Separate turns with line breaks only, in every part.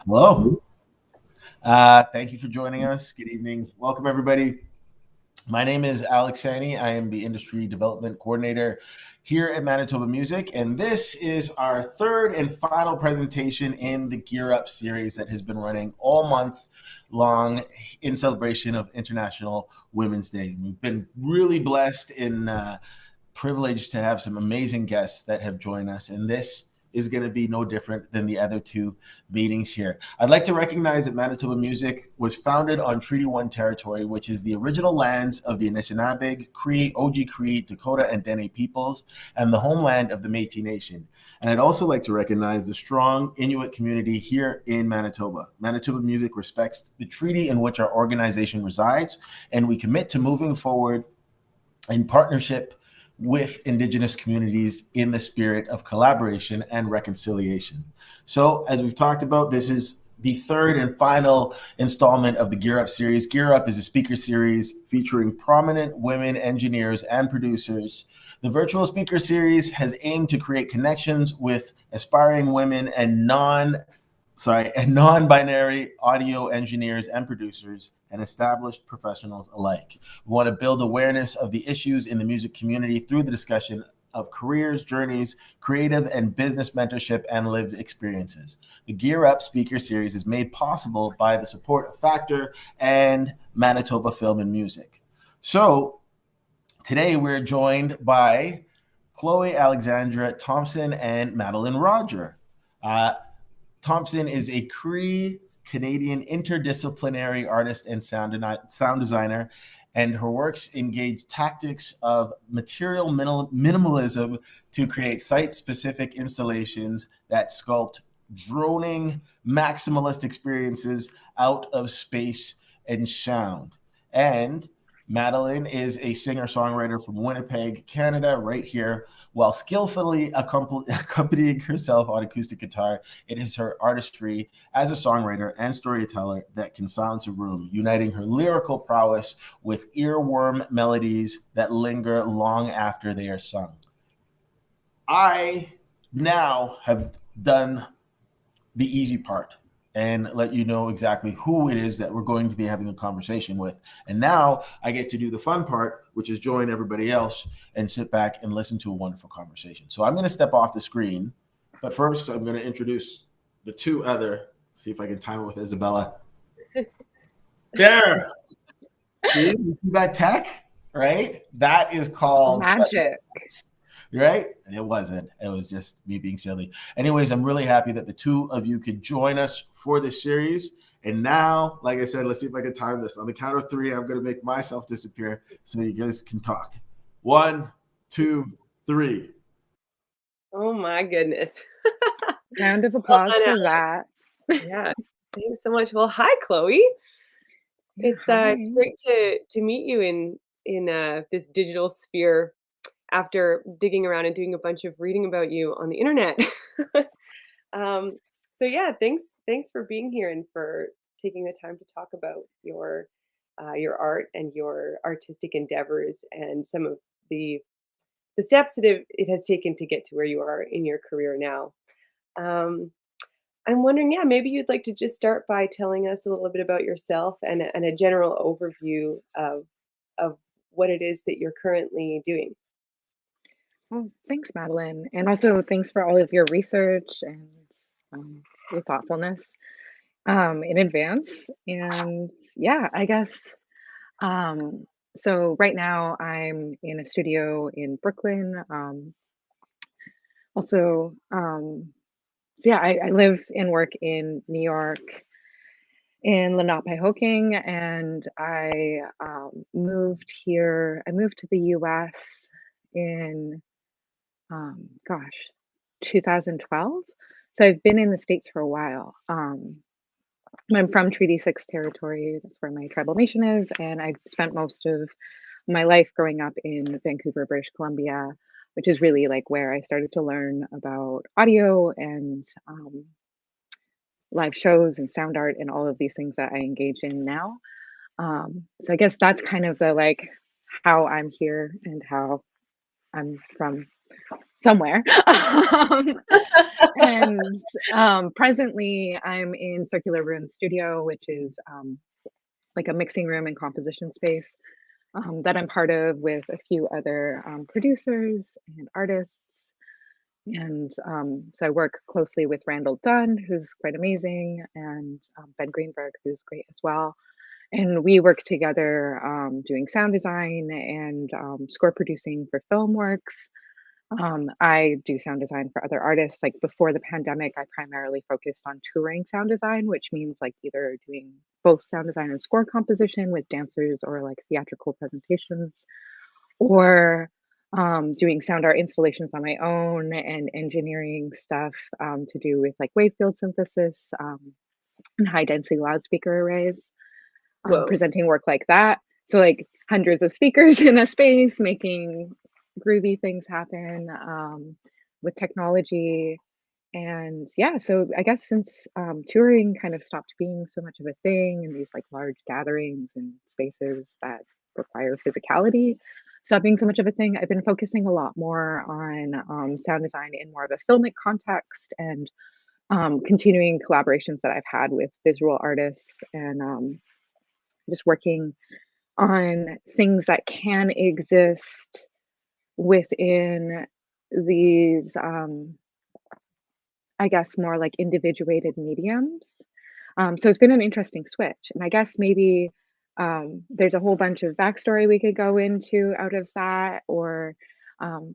Hello. Thank you for joining us. Good evening. Welcome, everybody. My name is Alex Sani. I am the Industry Development Coordinator here at Manitoba Music, and this is our third and final presentation in the Gear Up series that has been running all month long in celebration of International Women's Day. We've been really blessed and privileged to have some amazing guests that have joined us, and this is going to be no different than the other two meetings here. I'd like to recognize that Manitoba Music was founded on Treaty 1 territory, which is the original lands of the Anishinaabe, Cree, Cree, Dakota, and Dene peoples, and the homeland of the Métis Nation. And I'd also like to recognize the strong Inuit community here in Manitoba. Manitoba Music respects the treaty in which our organization resides, and we commit to moving forward in partnership with Indigenous communities in the spirit of collaboration and reconciliation. So, as we've talked about, this is the third and final installment of the Gear Up series. Gear Up is a speaker series featuring prominent women engineers and producers. The virtual speaker series has aimed to create connections with aspiring women and non-binary audio engineers and producers and established professionals alike. We want to build awareness of the issues in the music community through the discussion of careers, journeys, creative and business mentorship, and lived experiences. The Gear Up speaker series is made possible by the support of Factor and Manitoba Film and Music. So today we're joined by Chloe Alexandra Thompson and Madeline Roger. Thompson is a Cree Canadian interdisciplinary artist and sound designer, and her works engage tactics of material minimalism to create site-specific installations that sculpt droning maximalist experiences out of space and sound. And Madeline is a singer-songwriter from Winnipeg, Canada, right here. While skillfully accompanying herself on acoustic guitar, it is her artistry as a songwriter and storyteller that can silence a room, uniting her lyrical prowess with earworm melodies that linger long after they are sung. I now have done the easy part and let you know exactly who it is that we're going to be having a conversation with. And now I get to do the fun part, which is join everybody else and sit back and listen to a wonderful conversation. So I'm going to step off the screen, but first I'm going to introduce the two other, see if I can time it with Isabella. There. See that tech, right? That is called
magic.
Right? And it wasn't. It was just me being silly. Anyways, I'm really happy that the two of you could join us for this series. And now, like I said, let's see if I can time this. On the count of three, I'm going to make myself disappear so you guys can talk. 1, 2, 3.
Oh my goodness.
Round of applause for that.
Yeah. Thanks so much. Well, hi, Chloe. It's great to meet you in this digital sphere after digging around and doing a bunch of reading about you on the internet. So yeah, thanks for being here and for taking the time to talk about your art and your artistic endeavors and some of the steps that it has taken to get to where you are in your career now. I'm wondering, yeah, maybe you'd like to just start by telling us a little bit about yourself and a general overview of what it is that you're currently doing.
Well, thanks, Madeline. And also thanks for all of your research and your thoughtfulness in advance. And yeah, I guess so right now I'm in a studio in Brooklyn. Also, so yeah, I live and work in New York in Lenape-Hoking, and I moved here. I moved to the US in gosh, 2012. So I've been in the States for a while. I'm from Treaty 6 territory. That's where my tribal nation is. And I spent most of my life growing up in Vancouver, British Columbia, which is really like where I started to learn about audio and live shows and sound art and all of these things that I engage in now. So I guess that's kind of the like how I'm here and how I'm from somewhere. And presently, I'm in Circular Room Studio, which is like a mixing room and composition space that I'm part of with a few other producers and artists. And so I work closely with Randall Dunn, who's quite amazing, and Ben Greenberg, who's great as well. And we work together doing sound design and score producing for film works. I do sound design for other artists. Like before the pandemic, I primarily focused on touring sound design, which means like either doing both sound design and score composition with dancers or like theatrical presentations, or doing sound art installations on my own and engineering stuff to do with like wave field synthesis and high density loudspeaker arrays,
Whoa.
presenting work like that. So like hundreds of speakers in a space, making groovy things happen with technology. And yeah, so I guess since touring kind of stopped being so much of a thing in these like large gatherings and spaces that require physicality, stopped being so much of a thing, I've been focusing a lot more on sound design in more of a filmic context and continuing collaborations that I've had with visual artists and just working on things that can exist within these, I guess, more like individuated mediums. So it's been an interesting switch. And I guess maybe there's a whole bunch of backstory we could go into out of that, or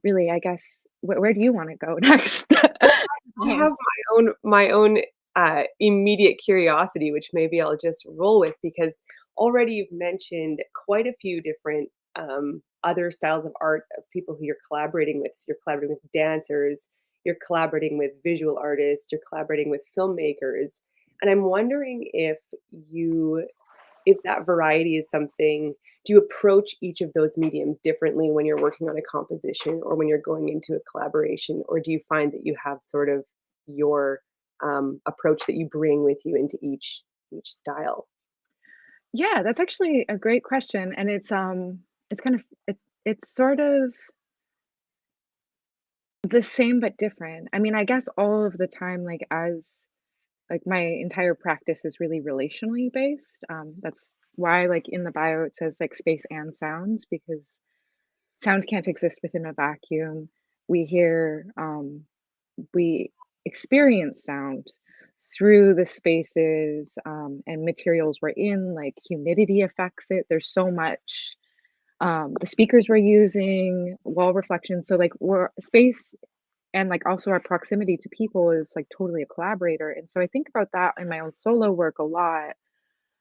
really, I guess, where do you want to go next?
I have my own immediate curiosity, which maybe I'll just roll with because already you've mentioned quite a few different other styles of art of people who you're collaborating with. So you're collaborating with dancers, you're collaborating with visual artists, you're collaborating with filmmakers, and I'm wondering you if that variety is something. Do you approach each of those mediums differently when you're working on a composition or when you're going into a collaboration, or do you find that you have sort of your approach that you bring with you into each style?
Yeah, that's actually a great question, and it's kind of it's sort of the same but different. I mean, I guess all of the time, like as like my entire practice is really relationally based. That's why, like in the bio, it says like space and sounds because sound can't exist within a vacuum. We hear, we experience sound through the spaces and materials we're in, like humidity affects it. There's so much the speakers we're using, wall reflection. So like we're space and like also our proximity to people is like totally a collaborator. And so I think about that in my own solo work a lot.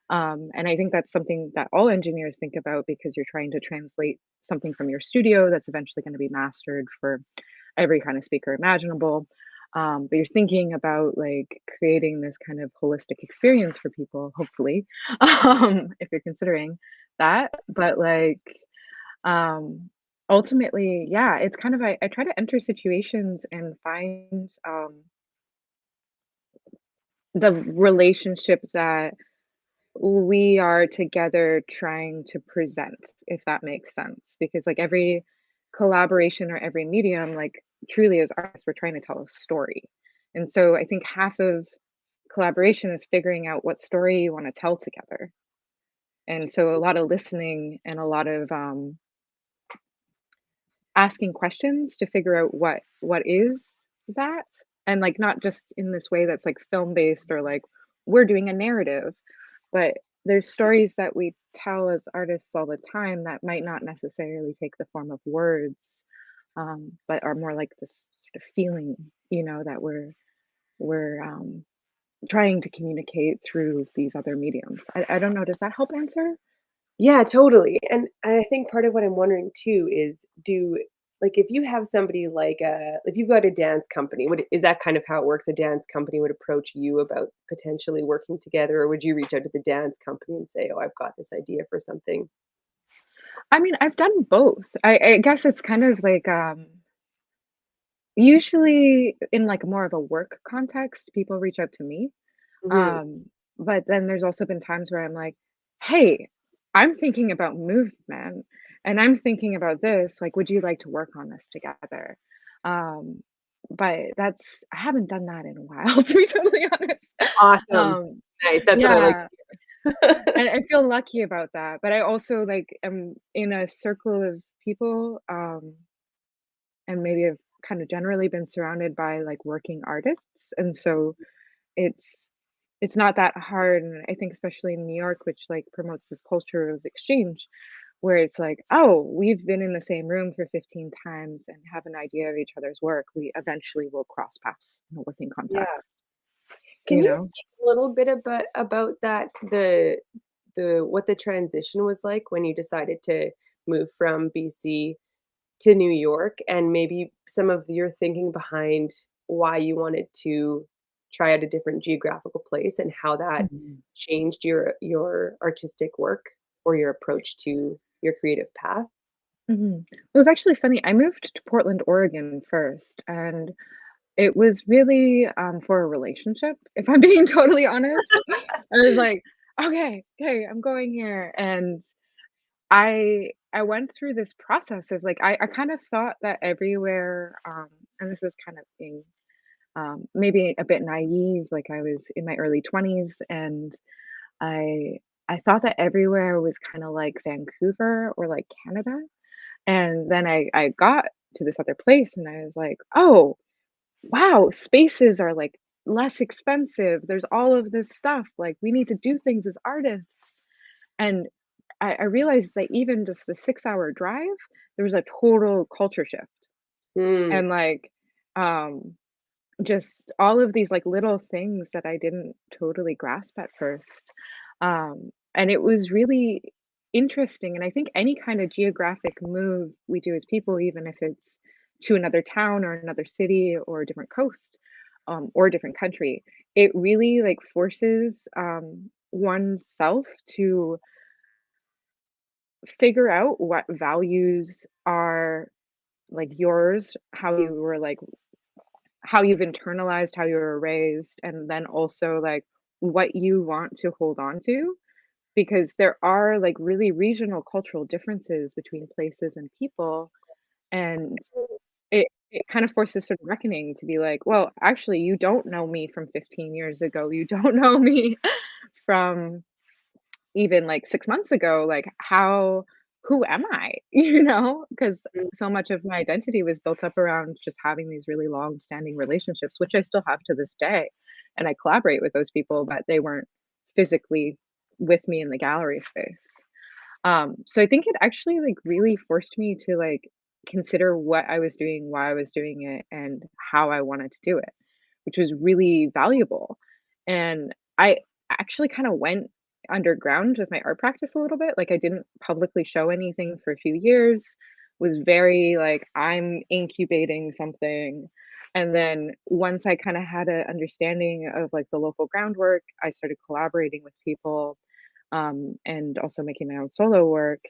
And I think that's something that all engineers think about because you're trying to translate something from your studio that's eventually going to be mastered for every kind of speaker imaginable. But you're thinking about like creating this kind of holistic experience for people, hopefully, if you're considering that. But like, um, ultimately, yeah, it's kind of I try to enter situations and find the relationship that we are together trying to present, if that makes sense. Because like every collaboration or every medium, like truly as artists, we're trying to tell a story. And so I think half of collaboration is figuring out what story you want to tell together. And so a lot of listening and a lot of asking questions to figure out what is that, and like not just in this way that's like film based or like we're doing a narrative, but there's stories that we tell as artists all the time that might not necessarily take the form of words, but are more like this sort of feeling, that we're trying to communicate through these other mediums. I don't know, does that help answer?
Yeah, totally. And I think part of what I'm wondering too is like if you have somebody like if you've got a dance company, is that kind of how it works? A dance company would approach you about potentially working together, or would you reach out to the dance company and say, "Oh, I've got this idea for something"?
I mean, I've done both. I guess it's kind of like usually in like more of a work context, people reach out to me.
Mhm.
Um, but then there's also been times where I'm like, "Hey, I'm thinking about movement." and I'm thinking about this, like, would you like to work on this together? Um, but that's I haven't done that in a while, to be totally honest.
Awesome.
Um,
Nice. That's what I like
yeah,
to hear.
and I feel lucky about that. But I also like am in a circle of people, and maybe I've kind of generally been surrounded by like working artists, and so it's it's not that hard. And I think especially in New York, which like promotes this culture of exchange, where it's like, oh, we've been in the same room for 15 times and have an idea of each other's work. We eventually will cross paths in a working
Yeah.
context,
Can
you
you
know?
speak a little bit about that, the what the transition was like when you decided to move from BC to New York, and maybe some of your thinking behind why you wanted to try out a different geographical place and how that
Mhm.
changed your artistic work or your approach to your creative path?
Mhm. It was actually funny. I moved to Portland, Oregon first, and it was really for a relationship, if I'm being totally honest. I was like, okay, okay, I'm going here. And I went through this process of like I kind of thought that everywhere, and this is kind of being maybe a bit naive, like I was in my early 20s and I I thought that everywhere was kind of like Vancouver or like Canada. And then I got to this other place and I was like, "Oh, wow, spaces are like less expensive. There's all of this stuff. Like we need to do things as artists." And I realized that even just the 6-hour drive, there was a total culture shift.
Mm.
And like um just all of these like little things that I didn't totally grasp at first. And it was really interesting. And I think any kind of geographic move we do as people, even if it's to another town or another city or a different coast, or a different country, it really like forces oneself to figure out what values are like yours, how you were like how you've internalized how you were raised, and then also, like, what you want to hold on to, because there are, like, really regional cultural differences between places and people, and it kind of forces sort of reckoning to be like, "Well, actually, you don't know me from 15 years ago, you don't know me from even, like, 6 months ago, like, how who am I?" You know, because so much of my identity was built up around just having these really long-standing relationships, which I still have to this day, and I collaborate with those people, but they weren't physically with me in the gallery space. So I think it actually, like, really forced me to, like, consider what I was doing, why I was doing it, and how I wanted to do it, which was really valuable. And I actually kinda went underground with my art practice a little bit, like, I didn't publicly show anything for a few years, was very, like, I'm incubating something, and then once I kinda had a understanding of, like, the local groundwork, I started collaborating with people, and also making my own solo work.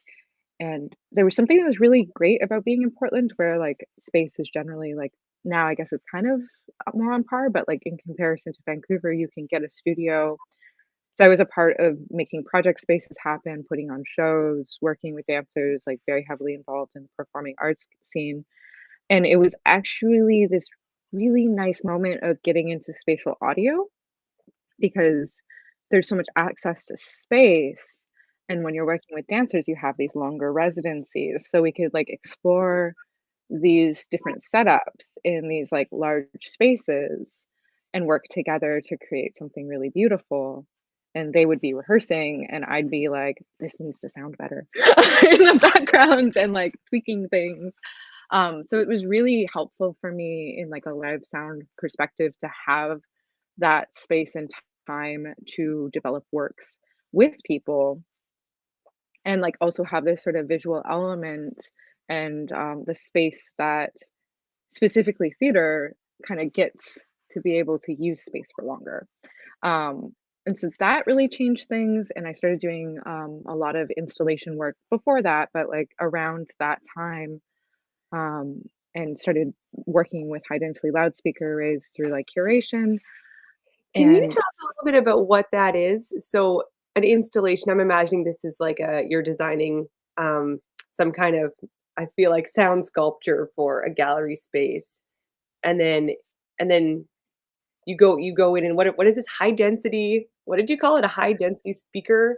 And there was something that was really great about being in Portland where like space is generally like now I guess it's kind of more on par, but like in comparison to Vancouver, you can get a studio. So I was a part of making project spaces happen, putting on shows, working with dancers, like very heavily involved in the performing arts scene. And it was actually this really nice moment of getting into spatial audio because there's so much access to space. And when you're working with dancers, you have these longer residencies. So we could like explore these different setups in these like large spaces and work together to create something really beautiful. And they would be rehearsing, and I'd be like, this needs to sound better in the background and like tweaking things. So it was really helpful for me in like a live sound perspective to have that space and time to develop works with people and like also have this sort of visual element and the space that specifically theater kind of gets to be able to use space for longer. Um, and so that really changed things. And I started doing a lot of installation work before that, but like around that time, um, and started working with high density loudspeaker arrays through like curation.
Can you
And
talk a little bit about what that is? So, an installation, I'm imagining this is like a you're designing, um, some kind of, I feel like, sound sculpture for a gallery space, and then you go in, and what is this high density, what did you call it? A high density speaker?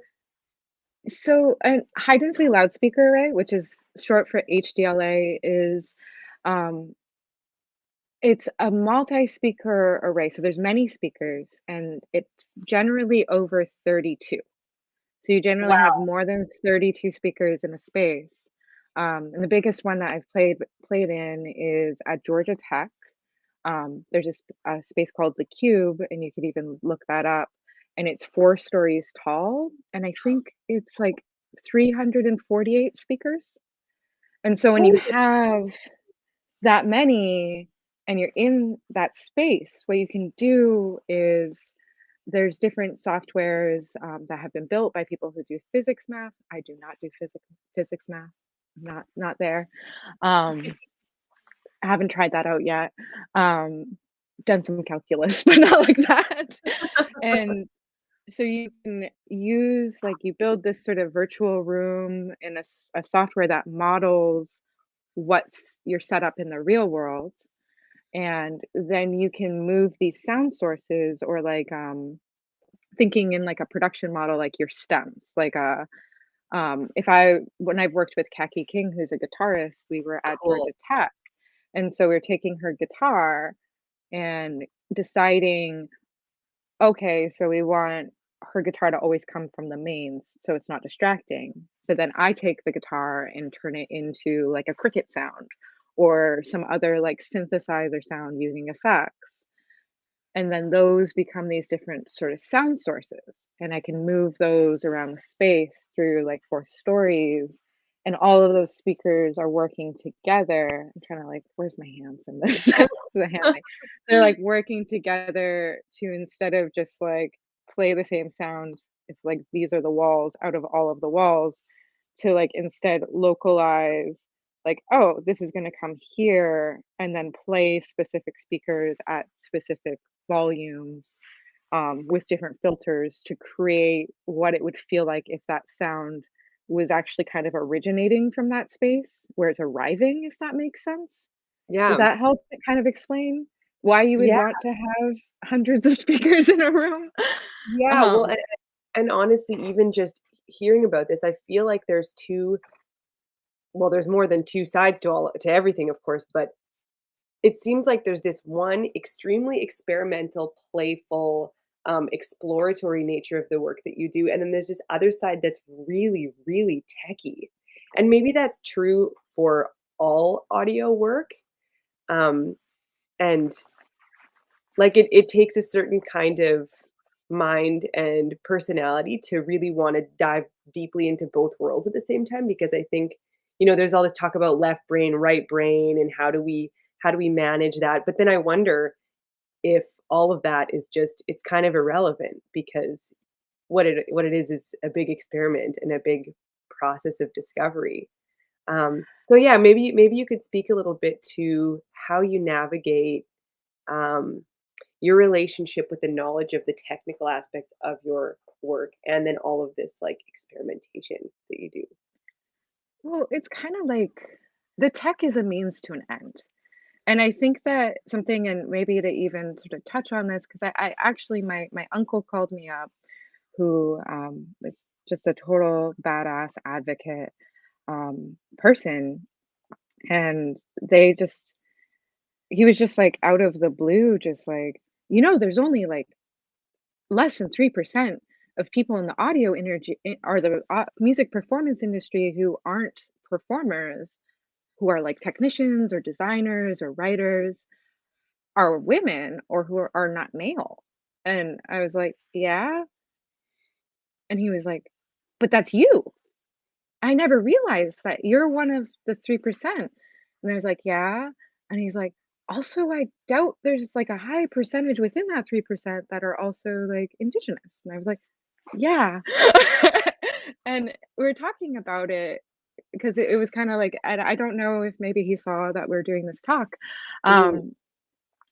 So a high density loudspeaker array, which is short for HDLA, is um, it's a multi-speaker array. So there's many speakers, and it's generally over 32. So you generally have
Wow.
more than 32 speakers in a space. And the biggest one that I've played in is at Georgia Tech. There's a space called the Cube, and you could even look that up. And it's 4 stories tall, and I think it's like 348 speakers. And so when you
Holy
have that many and you're in that space, what you can do is there's different softwares that have been built by people who do physics math. I do not do physics math. Not there. Um, I haven't tried that out yet. Done some calculus, but not like that. And so you can use like you build this sort of virtual room in a software that models what's your setup in the real world, and then you can move these sound sources or like thinking in like a production model like your stems like if I when I've worked with Kaki King, who's a guitarist, we were at
cool.
Georgia Tech, and so we're taking her guitar and deciding, okay, so we want her guitar to always come from the mains so it's not distracting. But then I take the guitar and turn it into like a cricket sound or some other like synthesizer sound using effects. And then those become these different sort of sound sources. And I can move those around the space through like 4 stories. And all of those speakers are working together. I'm trying to like, where's my hands in this? The hand thing. They're like working together to instead of just like play the same sound, if like these are the walls out of all of the walls, to like instead localize like, oh, this is going to come here and then play specific speakers at specific volumes with different filters to create what it would feel like if that sound was actually kind of originating from that space where it's arriving, if that makes sense. Does
Yeah.
that help to kind of explain why you would
Yeah,
want to have hundreds of speakers in a room?
yeah, well,
Um,
and honestly, even just hearing about this, I feel like there's 2, well, there's more than 2 sides to everything, of course, but it seems like there's this one extremely experimental, playful, exploratory nature of the work that you do, and then there's this other side that's really, really techy, and maybe that's true for all audio work, um, and, like, it takes a certain kind of mind and personality to really wanna dive deeply into both worlds at the same time, because I think, there's all this talk about left brain, right brain, and how do we manage that? But then I wonder if all of that is just, it's kind of irrelevant, because what it is a big experiment and a big process of discovery. So yeah, maybe you could speak a little bit to how you navigate, um, your relationship with the knowledge of the technical aspects of your work, and then all of this, like, experimentation that you do.
well, it's kind of like the tech is a means to an end. And I think that something, and maybe to even sort of touch on this, because I actually, my uncle called me up, who is just a total badass advocate person, and he was just like out of the blue, just like, there's only like less than 3% of people in the audio energy or the music performance industry who aren't performers, who are like technicians or designers or writers, are women or who are not male. And I was like, "Yeah?" And he was like, "But that's you. I never realized that you're one of the 3%." And I was like, "Yeah." And he's like, "Also, I doubt there's like a high percentage within that 3% that are also like indigenous." And I was like, "Yeah." And we were talking about it because it was kind of like, and I don't know if maybe he saw that we're doing this talk.
Mhm.
Um,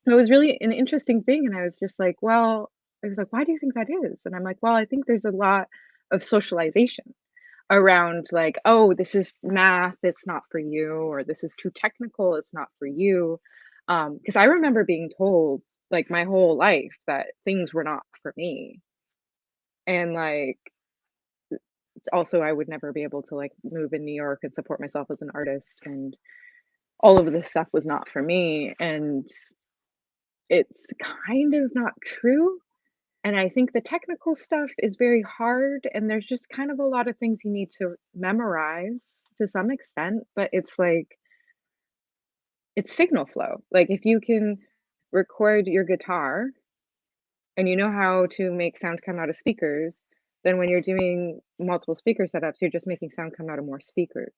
it was really an interesting thing, and I was just like, "Well," I was like, "Why do you think that is?" And I'm like, "Well, I think there's a lot of socialization around like, "Oh, this is math, it's not for you," or "This is too technical, it's not for you." Because I remember being told, like, my whole life that things were not for me, and, like, also I would never be able to, like, move in New York and support myself as an artist, and all of this stuff was not for me, and it's kind of not true. And I think the technical stuff is very hard, and there's just kind of a lot of things you need to memorize to some extent, but it's like it's signal flow. Like if you can record your guitar and you know how to make sound come out of speakers, then when you're doing multiple speaker setups, you're just making sound come out of more speakers.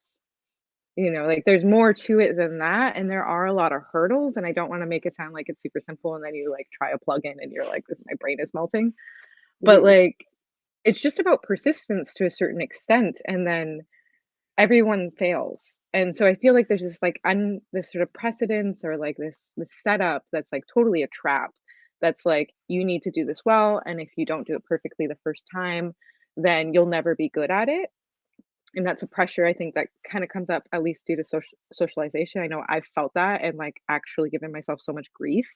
Like there's more to it than that, and there are a lot of hurdles, and I don't want to make it sound like it's super simple and then you like try a plugin and you're like, this my brain is melting. But
Mhm.
like it's just about persistence to a certain extent, and then everyone fails. And so I feel like there's this sort of precedence or like this setup that's like totally a trap. That's like you need to do this well, and if you don't do it perfectly the first time, then you'll never be good at it. And that's a pressure I think that kind of comes up at least due to socialization. I know I've felt that and like actually given myself so much grief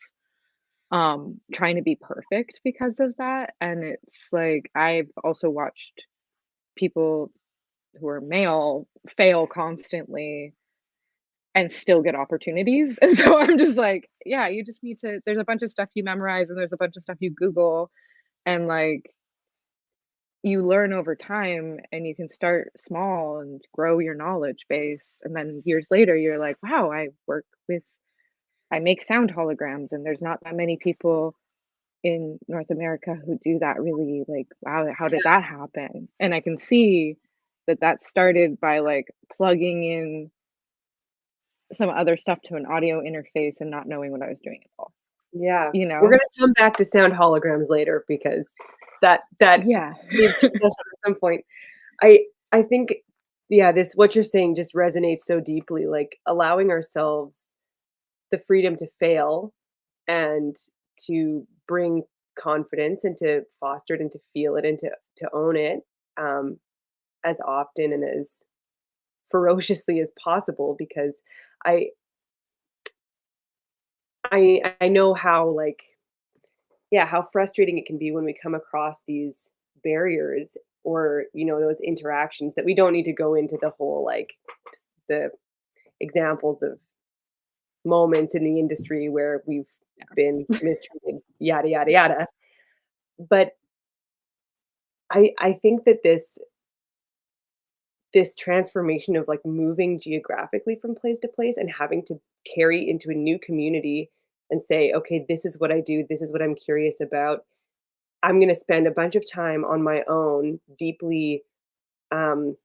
trying to be perfect because of that. And it's like I've also watched people who are male fail constantly and still get opportunities. And so I'm just like, yeah, you just need to there's a bunch of stuff you memorize and there's a bunch of stuff you Google and like you learn over time and you can start small and grow your knowledge base. And then years later you're like, wow, I make sound holograms and there's not that many people in North America who do that really like, wow, how did that happen? And I can see that that started by like plugging in some other stuff to an audio interface and not knowing what I was doing at all,
Yeah.
you
We're
know?
gonna come back to sound holograms later because that
Yeah.
needs to be touched on at some point. I I think, yeah, this what you're saying just resonates so deeply, like, allowing ourselves the freedom to fail and to bring confidence and to foster it and to feel it and to own it, um, as often and as ferociously as possible because I I know how, like yeah, how frustrating it can be when we come across these barriers or, those interactions that we don't need to go into the whole, like, the examples of moments in the industry where we've been mistreated, yada, yada, yada. But I think that this transformation of, like, moving geographically from place to place and having to carry into a new community and say, "Okay, this is what I do, this is what I'm curious about. I'm gonna spend a bunch of time on my own, deeply, um,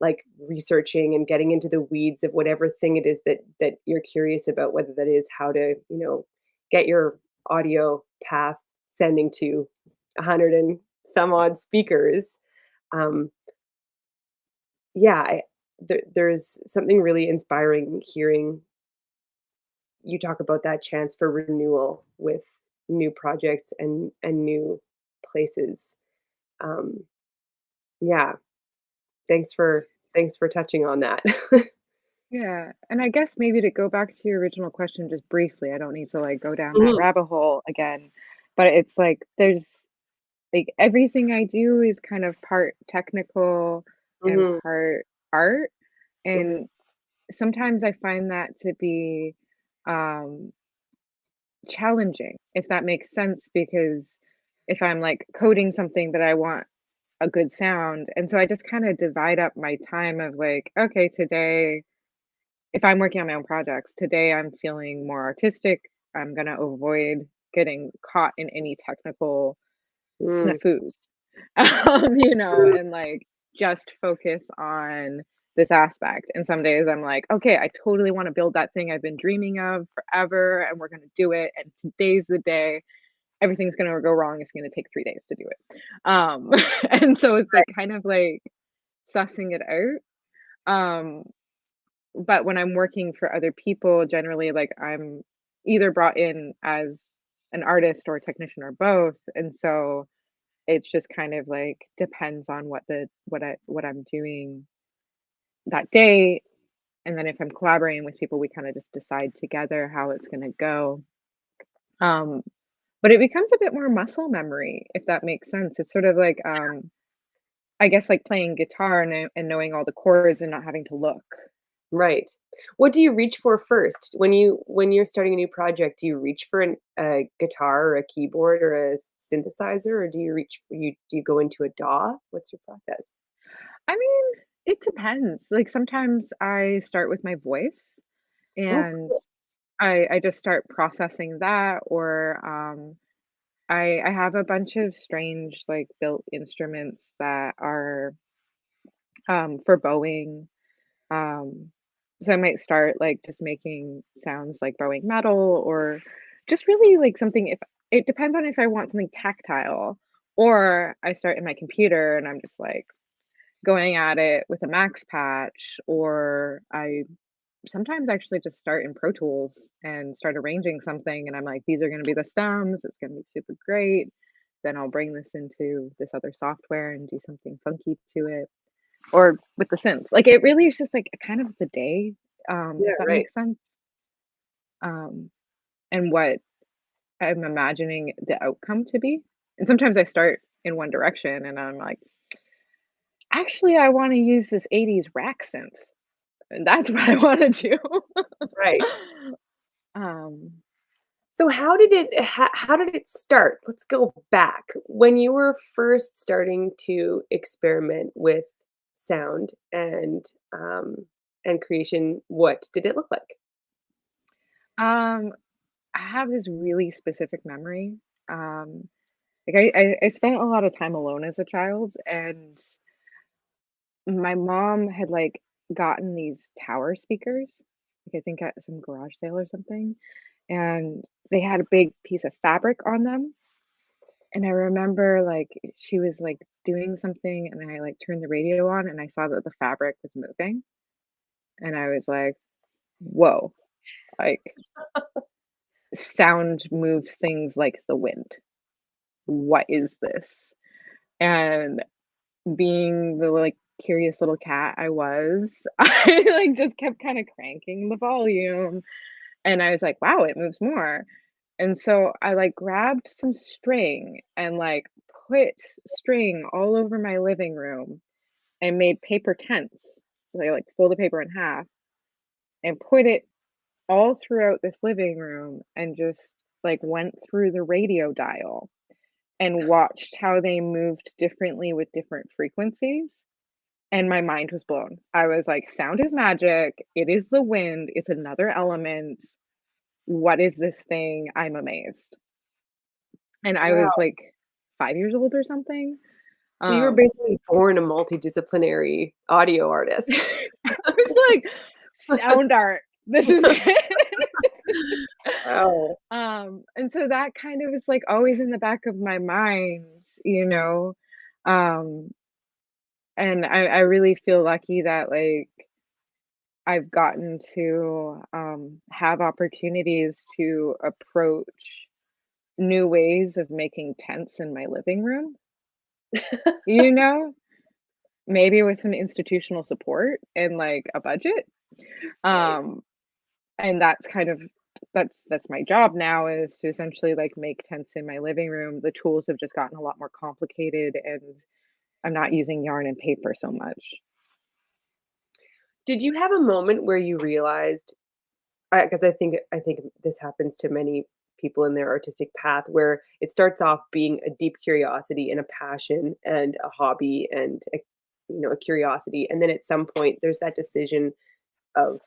like, researching and getting into the weeds of whatever thing it is that you're curious about, whether that is how to, get your audio path sending to 100 and some odd speakers." Um, yeah, there's something really inspiring hearing you talk about that chance for renewal with new projects and new places. Um, yeah, thanks for touching on that.
Yeah, and I guess maybe to go back to your original question just briefly, I don't need to like go down that
Mhm,
rabbit hole again, but it's like there's like everything I do is kind of part technical and
mhm,
part art.
mhm,
And sometimes I find that to be um challenging, if that makes sense, because if I'm like coding something but I want a good sound, and so I just kind of divide up my time of like, okay, today if I'm working on my own projects, today I'm feeling more artistic. I'm gonna avoid getting caught in any technical
mm,
snafus,
mm,
and like just focus on this aspect. And some days I'm like, okay, I totally want to build that thing I've been dreaming of forever, and we're gonna do it. And today's the day. Everything's gonna go wrong. It's gonna take 3 days to do it. And so it's like
right,
kind of like sussing it out. But when I'm working for other people, generally, like, I'm either brought in as an artist or a technician or both, and so it's just kind of like depends on what I'm doing that day. And then if I'm collaborating with people, we kind of just decide together how it's going to go. Um, but it becomes a bit more muscle memory, if that makes sense. It's sort of like, I guess, like playing guitar and knowing all the chords and not having to look.
Right. What do you reach for first? When you're starting a new project, do you reach for a guitar or a keyboard or a synthesizer, or do you go into a DAW? What's your process?
I mean, it depends. Like sometimes I start with my voice
Oh,
and
cool.
I just start processing that, or I have a bunch of strange like built instruments that are for bowing. Um, so I might start like just making sounds like bowing metal, or just really like something. If it depends on if I want something tactile, or I start in my computer and I'm just like going at it with a max patch, or I sometimes actually just start in Pro Tools and start arranging something and I'm like, these are going to be the stems, it's going to be super great. Then I'll bring this into this other software and do something funky to it, or with the synths. Like it really is just like kind of the day,
Yeah,
if that
right.
makes sense. Um, and what I'm imagining the outcome to be. And sometimes I start in one direction and I'm like, actually, I want to use this 80s rack synth. And that's what I want to do.
Right.
um,
So how did it start? Let's go back. When you were first starting to experiment with sound and creation, what did it look like?
um, I have this really specific memory. Um, like I spent a lot of time alone as a child, and my mom had like gotten these tower speakers, like I think at some garage sale or something, and they had a big piece of fabric on them. And I remember like she was like doing something, and I like turned the radio on, and I saw that the fabric was moving, and I was like, "Whoa!" Like sound moves things like the wind. What is this? And being the, like, curious little cat I was, I, like, just kept kinda cranking the volume, and I was like, "Wow, it moves more." And so I, like, grabbed some string and, like, put string all over my living room and made paper tents. I, like, folded paper in half and put it all throughout this living room and just, like, went through the radio dial and watched how they moved differently with different frequencies, and my mind was blown. I was like, "Sound is magic. It is the wind. It's another element. What is this thing? I'm amazed." And I was
Wow.
like 5 years old or something.
So you were
Um,
basically born a multidisciplinary audio artist.
I was like, "Sound art. This is it."
Wow.
And so that kind of is like always in the back of my mind, you know. Um, and I really feel lucky that like I've gotten to have opportunities to approach new ways of making tents in my living room, you know, maybe with some institutional support and like a budget.
Right.
Um, and that's kind of that's my job now, is to essentially like make tents in my living room. The tools have just gotten a lot more complicated and I'm not using yarn and paper so much.
Did you have a moment where you realized, because I think this happens to many people in their artistic path, where it starts off being a deep curiosity and a passion and a hobby and a curiosity, and then at some point there's that decision of,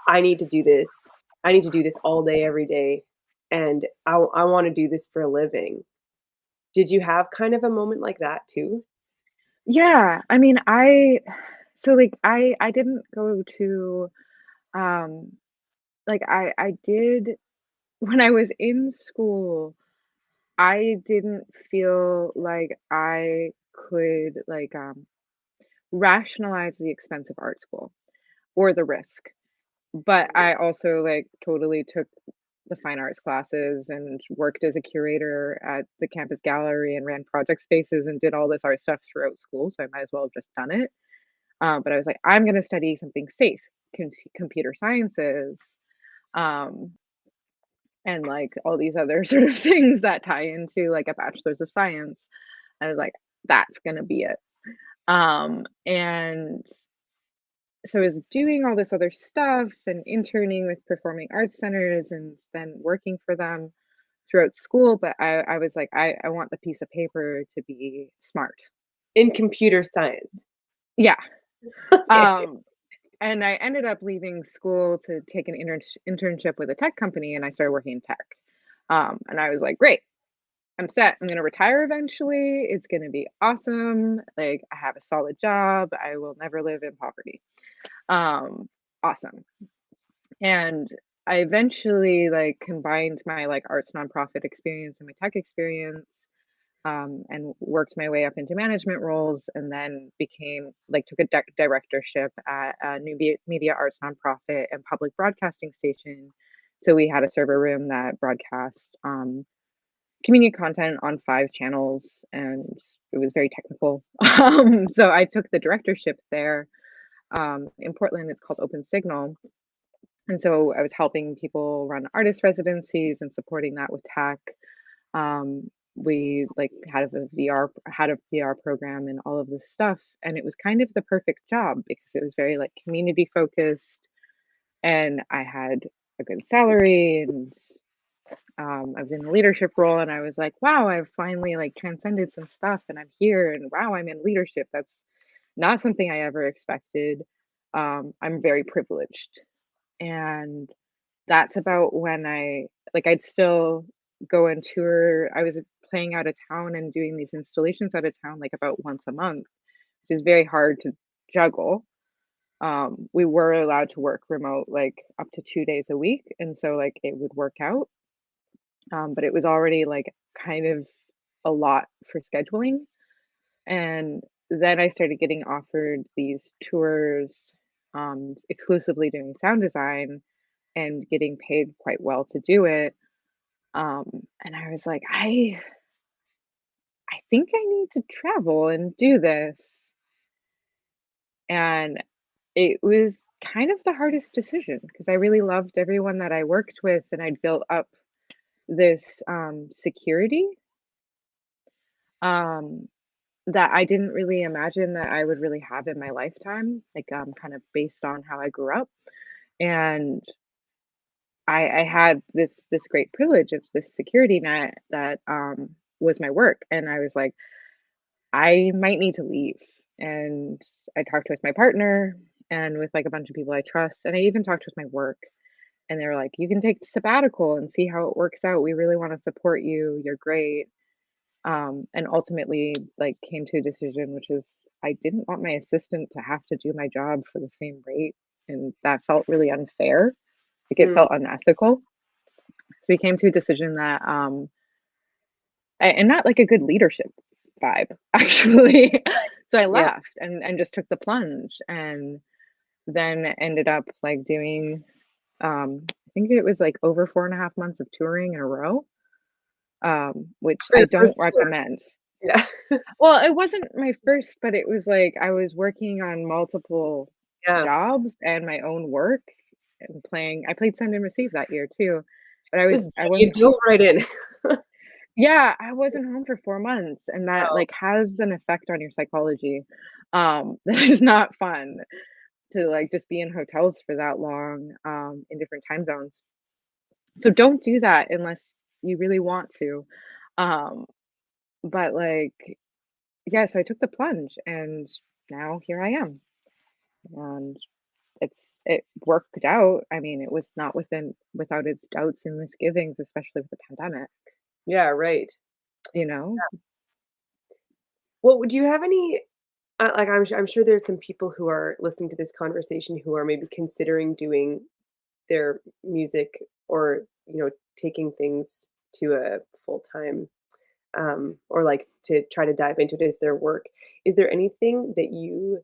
I need to do this. I need to do this all day, every day, and I want to do this for a living. Did you have kind of a moment like that too?
Yeah, I mean, I didn't go to um like I did when I was in school, I didn't feel like I could like rationalize the expense of art school or the risk. But I also like totally took the fine arts classes and worked as a curator at the campus gallery and ran project spaces and did all this art stuff throughout school. So I might as well have just done it. But I was like, I'm going to study something safe, computer sciences, um, and like all these other sort of things that tie into like a bachelor's of science. I was like, that's going to be it. And so I was doing all this other stuff and interning with performing arts centers and then working for them throughout school. But I was like, I want the piece of paper to be smart.
In computer science.
Yeah.
Okay.
And I ended up leaving school to take an internship with a tech company, and I started working in tech. And I was like, great, I'm set. I'm going to retire eventually. It's going to be awesome. Like, I have a solid job. I will never live in poverty. Awesome. And I eventually like combined my like arts nonprofit experience and my tech experience, and worked my way up into management roles, and then became like took a directorship at a new media arts nonprofit and public broadcasting station. So we had a server room that broadcast community content on 5 channels, and it was very technical. So I took the directorship there. In Portland, it's called Open Signal. And so I was helping people run artist residencies and supporting that with tech. We like had a VR program and all of this stuff, and it was kind of the perfect job because it was very like community focused, and I had a good salary, and I was in a leadership role, and I was like, wow, I've finally like transcended some stuff, and I'm here, and wow, I'm in leadership. That's not something I ever expected. I'm very privileged, and that's about when I'd still go and tour. I was playing out of town and doing these installations out of town like about once a month, which is very hard to juggle. We were allowed to work remote like up to 2 days a week, and so like it would work out. But it was already like kind of a lot for scheduling. And then I started getting offered these tours, exclusively doing sound design and getting paid quite well to do it. And I was like, I think I need to travel and do this. And it was kind of the hardest decision because I really loved everyone that I worked with, and I'd built up this security um, that I didn't really imagine that I would really have in my lifetime, like kind of based on how I grew up. And I had this great privilege of this security net that was my work, and I was like, I might need to leave. And I talked with my partner and with like a bunch of people I trust, and I even talked with my work. And they were like, you can take sabbatical and see how it works out. We really want to support you. You're great. And ultimately, like, came to a decision, which is I didn't want my assistant to have to do my job for the same rate, and that felt really unfair. Like it
Mm,
felt unethical. So we came to a decision that and not like a good leadership vibe, actually. So I
yeah.
left and just took the plunge, and then ended up like doing I think it was like over 4.5 months of touring in a row, which
For
I
the
don't
first tour.
recommend.
Yeah.
Well, it wasn't my first, but it was like I was working on multiple
Yeah.
jobs and my own work and playing. I played Send and Receive that year too, but
Just
I
you
wasn't
dove right in.
yeah, I wasn't home for 4 months, and that,
Wow.
like, has an effect on your psychology, that is not fun to, like, just be in hotels for that long, in different time zones. So don't do that unless you really want to, um, but, like, yeah, so I took the plunge, and now here I am, and it worked out. I mean, it was not without its doubts and misgivings, especially with the pandemic,
Yeah, right.
you know?
Well, would you have any like, I'm sure there's some people who are listening to this conversation who are maybe considering doing their music or, taking things to a full-time, or, like, to try to dive into it as their work. Is there anything that you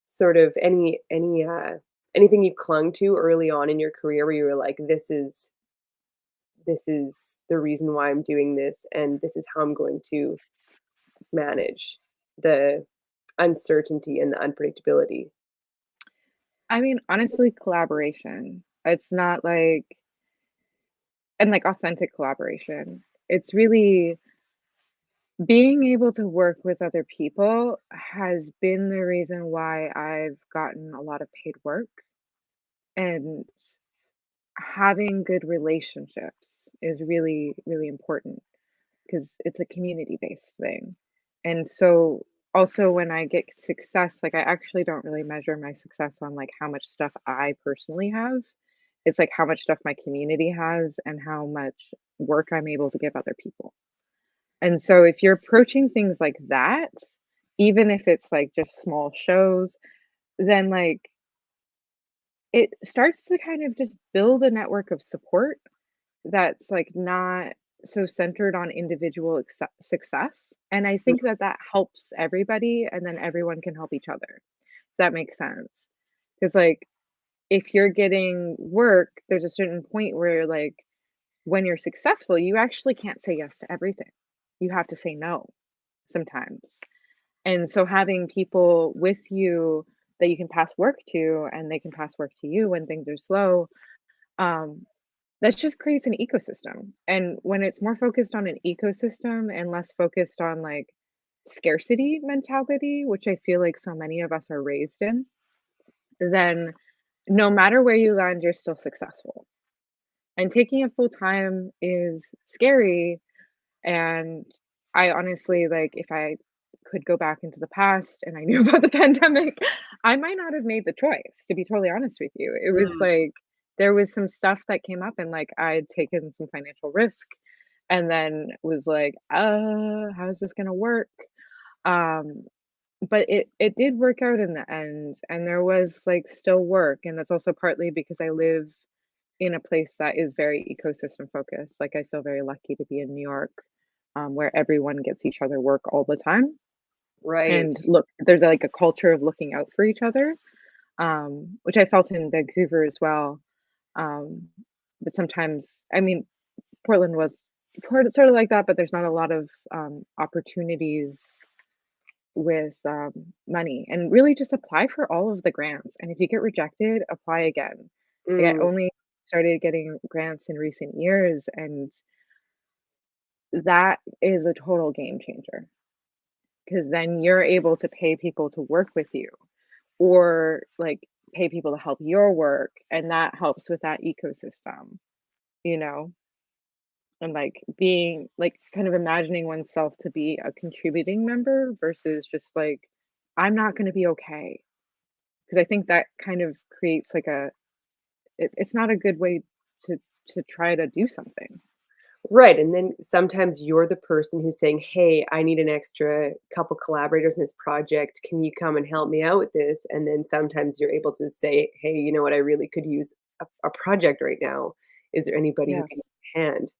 sort of anything you clung to early on in your career where you were like, this is the reason why I'm doing this, and this is how I'm going to manage the uncertainty and the unpredictability.
I mean, honestly, collaboration. It's not like and like authentic collaboration. It's really being able to work with other people has been the reason why I've gotten a lot of paid work, and having good relationships is really, really important because it's a community-based thing. And so also when I get success, like I actually don't really measure my success on like how much stuff I personally have. It's like how much stuff my community has and how much work I'm able to give other people. And so if you're approaching things like that, even if it's like just small shows, then like it starts to kind of just build a network of support that's like not so centered on individual success. And I think that that helps everybody, and then everyone can help each other. Does that make sense? Because like if you're getting work, there's a certain point where like when you're successful, you actually can't say yes to everything. You have to say no sometimes. And so having people with you that you can pass work to and they can pass work to you when things are slow, um, that just creates an ecosystem. And when it's more focused on an ecosystem and less focused on like scarcity mentality, which I feel like so many of us are raised in, then no matter where you land, you're still successful. And taking it full time is scary. And I honestly, like, if I could go back into the past and I knew about the pandemic, I might not have made the choice, to be totally honest with you. It was
Mm,
like there was some stuff that came up and like I had taken some financial risk and then was like, how is this gonna work? Um, but it did work out in the end and there was like still work. And that's also partly because I live in a place that is very ecosystem focused. Like I feel very lucky to be in New York, where everyone gets each other work all the time.
right.
And look, there's like a culture of looking out for each other, which I felt in Vancouver as well. Um, but sometimes, I mean, Portland was sort of like that, but there's not a lot of opportunities with money. And really just apply for all of the grants. And if you get rejected, apply again. Like I
Mm,
only started getting grants in recent years, and that is a total game changer because then you're able to pay people to work with you or like pay people to help your work, and that helps with that ecosystem, you know? And like being like kind of imagining oneself to be a contributing member versus just like, I'm not going to be okay. Because I think that kind of creates like it's not a good way to try to do something.
right, and then sometimes you're the person who's saying, "Hey, I need an extra couple collaborators in this project. Can you come and help me out with this?" And then sometimes you're able to say, "Hey, you know what? I really could use a project right now. Is there anybody who
Yeah.
can lend a hand?"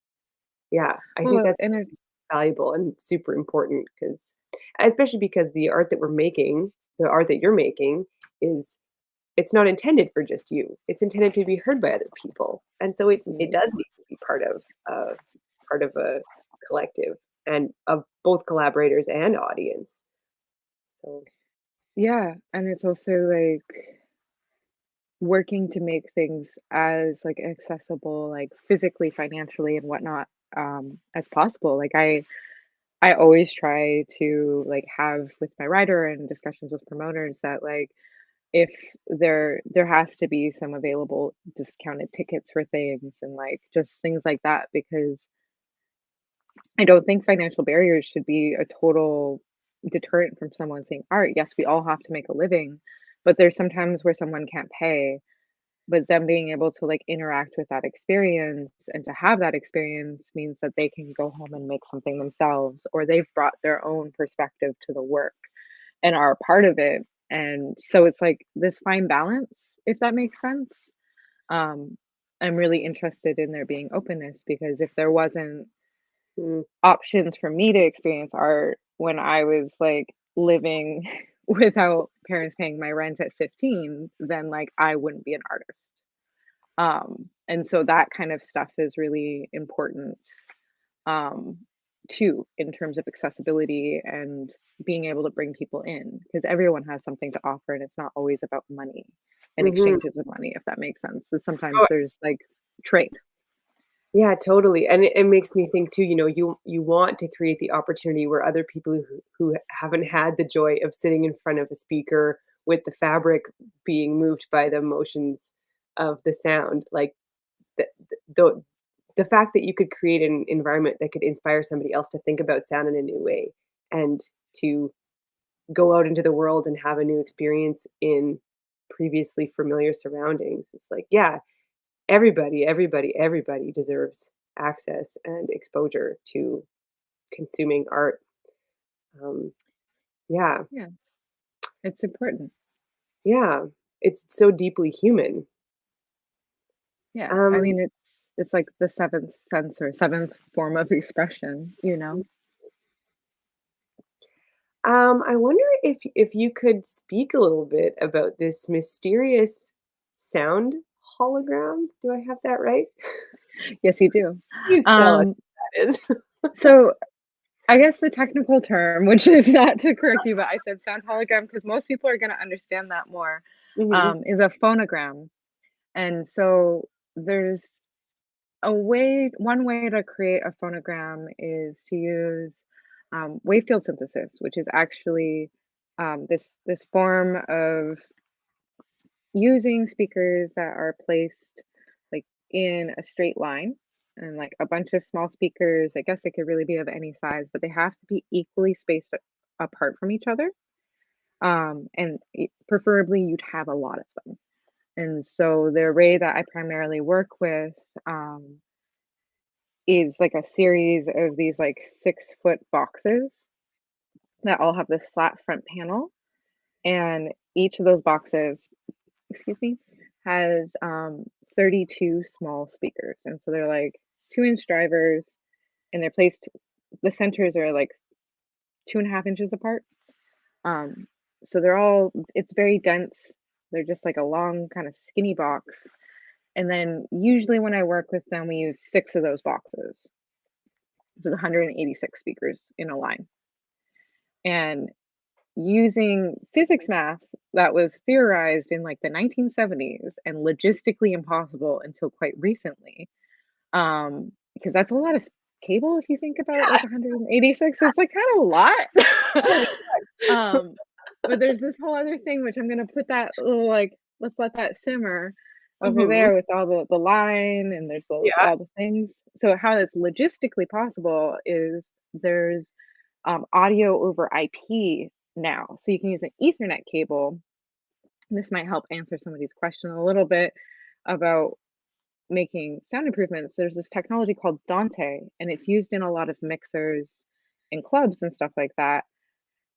Yeah, I think
Well,
that's
and it's
valuable and super important because, especially because the art that we're making, the art that you're making is it's not intended for just you. It's intended to be heard by other people. And so it does need to be part of a collective and of both collaborators and audience. So
yeah, and it's also like working to make things as like accessible, like physically, financially, and whatnot, as possible. Like I always try to like have with my writer and discussions with promoters that like if there has to be some available discounted tickets for things and like just things like that because I don't think financial barriers should be a total deterrent from someone saying, all right, yes, we all have to make a living, but there's sometimes where someone can't pay, but them being able to like interact with that experience and to have that experience means that they can go home and make something themselves or they've brought their own perspective to the work and are a part of it. And so it's like this fine balance, if that makes sense. Um, I'm really interested in there being openness because if there wasn't
mm,
options for me to experience art when I was like living without parents paying my rent at 15, then like I wouldn't be an artist. And so that kind of stuff is really important, um, too, in terms of accessibility and being able to bring people in, because everyone has something to offer, and it's not always about money and
Mhm.
exchanges of money, if that makes sense. So sometimes
Oh,
there's like trade.
yeah, totally, and it makes me think too, you want to create the opportunity where other people who haven't had the joy of sitting in front of a speaker with the fabric being moved by the motions of the sound, like, the the the fact that you could create an environment that could inspire somebody else to think about sound in a new way and to go out into the world and have a new experience in previously familiar surroundings. It's like, yeah, everybody deserves access and exposure to consuming art. Um, yeah,
Yeah, it's important.
yeah, it's so deeply human.
Yeah, I
Um,
mean, it's like the seventh sense or seventh form of expression, you know?
I wonder if you could speak a little bit about this mysterious sound hologram. Do I have that right?
Yes, you do.
Please tell us
Um,
what that is.
so I guess the technical term, which is not to correct you, but I said sound hologram because most people are going to understand that more,
Mhm.
is a phonogram. And so there's one way to create a phonogram is to use wave field synthesis, which is actually this form of using speakers that are placed like in a straight line and like a bunch of small speakers. I guess they could really be of any size, but they have to be equally spaced apart from each other. Preferably you'd have a lot of them. And so the array that I primarily work with is like a series of these like 6-foot boxes that all have this flat front panel. And each of those boxes, excuse me, has 32 small speakers. And so they're like 2-inch drivers, and they're placed, the centers are like 2.5 inches apart. Um, so it's very dense. They're just like a long, kind of skinny box. And then usually when I work with them, we use 6 of those boxes. So 186 speakers in a line. And using physics math that was theorized in like the 1970s and logistically impossible until quite recently, because that's a lot of cable if you think about like 186, it's like kind of a lot.
Oh, yes.
um, but there's this whole other thing which I'm gonna put that little like, let's let that simmer over
Mhm.
there with all the line, and there's
Yeah.
all the things. So how it's logistically possible is there's audio over IP now. So you can use an Ethernet cable. This might help answer somebody's question a little bit about making sound improvements. There's this technology called Dante, and it's used in a lot of mixers and clubs and stuff like that.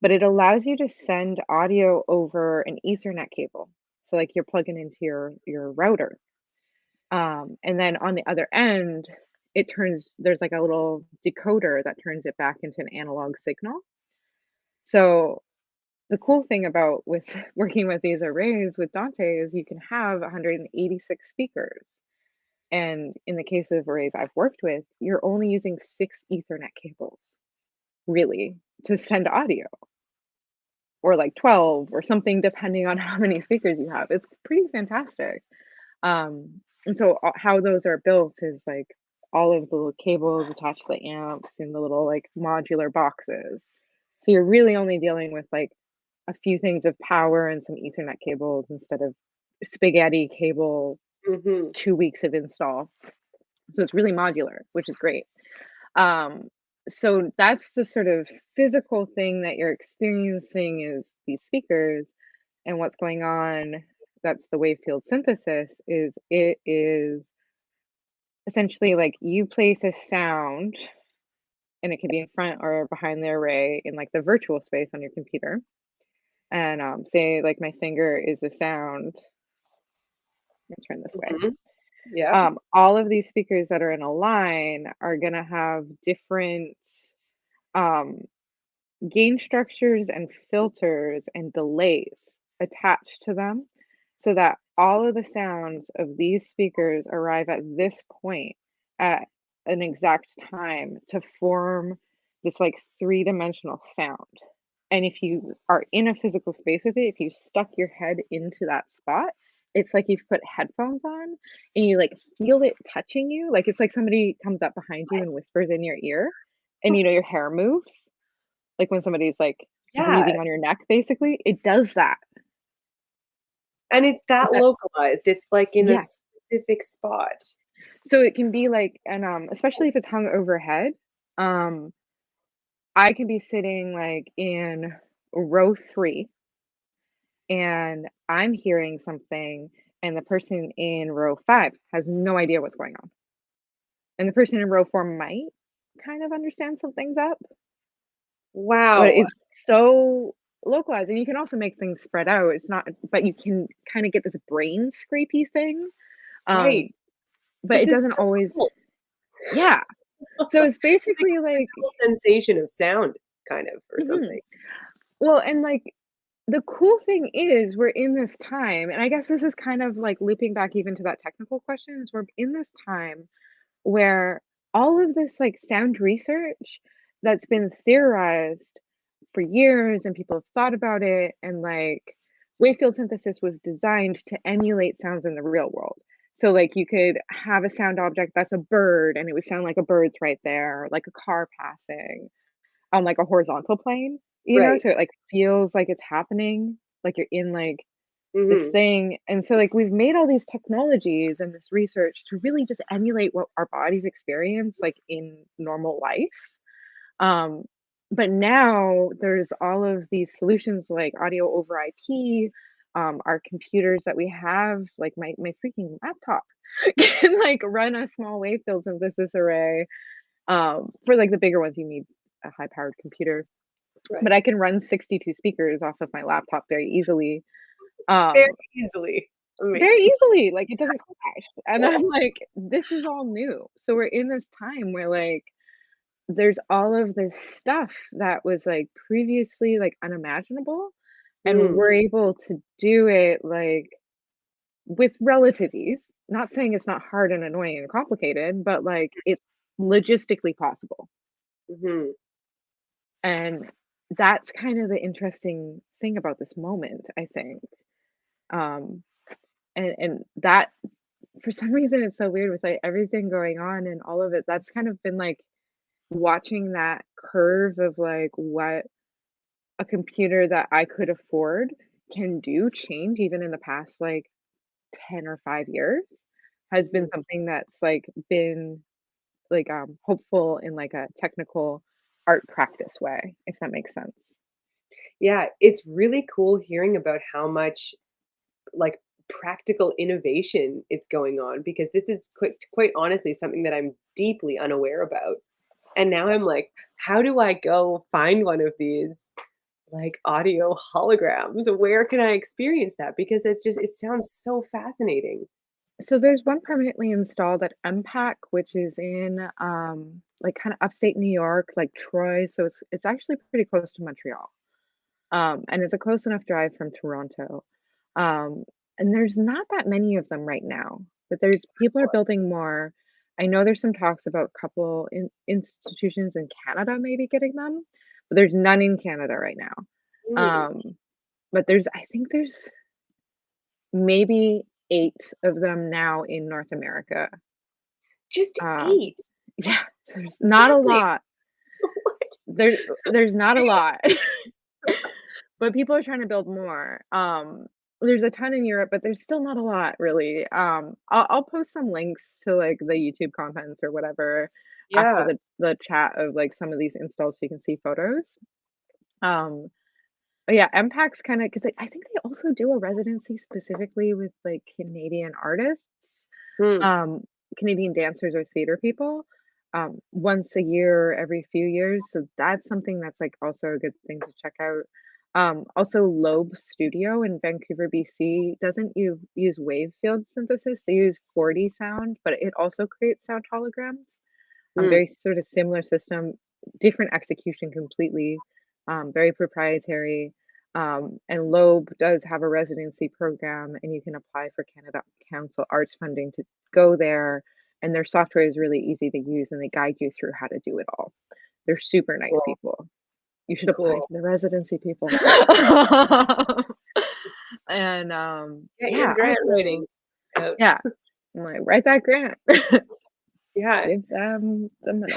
But it allows you to send audio over an Ethernet cable. So like you're plugging into your router. And then on the other end, there's like a little decoder that turns it back into an analog signal. So the cool thing about with working with these arrays with Dante is you can have 186 speakers. And in the case of arrays I've worked with, you're only using 6 Ethernet cables, really, to send audio, or like 12 or something, depending on how many speakers you have. It's pretty fantastic. And so how those are built is like all of the little cables attached to the amps in the little like modular boxes. So you're really only dealing with like a few things of power and some Ethernet cables instead of spaghetti cable,
Mhm.
2 weeks of install. So it's really modular, which is great. Um, so that's the sort of physical thing that you're experiencing is these speakers, and what's going on. That's the wave field synthesis. It is essentially like you place a sound, and it can be in front or behind the array in like the virtual space on your computer. And say like my finger is the sound. Let me turn this way.
Mhm. Yeah.
All of these speakers that are in a line are gonna have different um, gain structures and filters and delays attached to them, so that all of the sounds of these speakers arrive at this point at an exact time to form this like three-dimensional sound. And if you are in a physical space with it, if you stuck your head into that spot, it's like you've put headphones on and you like feel it touching you. Like it's like somebody comes up behind you and whispers in your ear and you know your hair moves. Like when somebody's like
Yeah,
breathing on your neck, basically, it does that.
and it's
But
that
that
localized. It's like in a
yeah.
specific spot.
So it can be like and especially if it's hung overhead, um, I can be sitting like in row 3 and I'm hearing something and the person in row 5 has no idea what's going on. And the person in row 4 might kind of understand something's up, but
Wow.
it's so localized and you can also make things spread out. It's not but you can kind of get this brain scrapey thing.
Right.
Um, but
This
it
is
doesn't
so
always
cool.
yeah. So it's
It's like
basically
a
like
physical sensation of sound kind of or
mhm.
something.
Well, and like the cool thing is we're in this time, and I guess this is kind of like looping back even to that technical question, is we're in this time where all of this like sound research that's been theorized for years and people have thought about it and like wave field synthesis was designed to emulate sounds in the real world. So like you could have a sound object that's a bird and it would sound like a bird's right there, like a car passing on, like, a horizontal plane, you know,
Right.
so it, like, feels like it's happening, like you're in, like, this
Mhm.
thing, and so, like, we've made all these technologies and this research to really just emulate what our bodies experience, like, in normal life, um, but now there's all of these solutions like audio over IP, our computers that we have, like, my freaking laptop can, like, run a small wave field synthesis array, for, like, the bigger ones, you need a high-powered computer. But
Right.
I can run 62 speakers off of my laptop very easily,
Very
um,
easily.
very
Amazing.
easily, like, it doesn't crash, and I'm like, "This is all new." So we're in this time where, like, there's all of this stuff that was, like, previously, like, unimaginable, and
Mm.
we're able to do it, like, with relative ease. Not saying it's not hard and annoying and complicated, but, like, it's logistically possible,
Mhm.
and that's kind of the interesting thing about this moment, I think. Um, and that for some reason it's so weird with like everything going on and all of it. That's kind of been like watching that curve of like what a computer that I could afford can do change even in the past like 10 or 5 years has been
Mhm.
something that's like been like hopeful in like a technical art practice way, if that makes sense.
Yeah, it's really cool hearing about how much, like, practical innovation is going on because this is quite honestly something that I'm deeply unaware about. And now I'm like, how do I go find one of these, like, audio holograms? Where can I experience that? Because it sounds so fascinating.
So there's one permanently installed at MPAC, which is in like kind of upstate New York, like Troy. So it's actually pretty close to Montreal. And it's a close enough drive from Toronto. Um, and there's not that many of them right now, but there's people are building more. I know there's some talks about a couple institutions in Canada maybe getting them, but there's none in Canada right now.
Mm,
Um, but I think there's maybe 8 of them now in North America.
just
Um,
8.
yeah,
That's
there's
that's
not a
fascinating.
lot.
What?
There there's not a lot, but people are trying to build more. There's a ton in Europe, but there's still not a lot really. I'll post some links to like the YouTube contents or whatever after
Yeah.
the chat of like some of these installs so you can see photos. Um, but yeah, MPAC's kind of because I think they also do a residency specifically with like Canadian artists.
Hmm.
um, Canadian dancers or theater people, once a year, every few years. So that's something that's like also a good thing to check out. Also, Loeb Studio in Vancouver, BC doesn't use wave field synthesis. They use 4D sound, but it also creates sound holograms.
Hmm.
Very sort of similar system, different execution completely. Very proprietary. And Loeb does have a residency program, and you can apply for Canada Council Arts funding to go there. And their software is really easy to use, and they guide you through how to do it all. They're super nice
Cool.
people. You should apply
Cool.
for the residency, people. And
Get
yeah,
your grant
also,
writing out.
yeah, I'm like, write that grant.
Yeah.
Give them the money.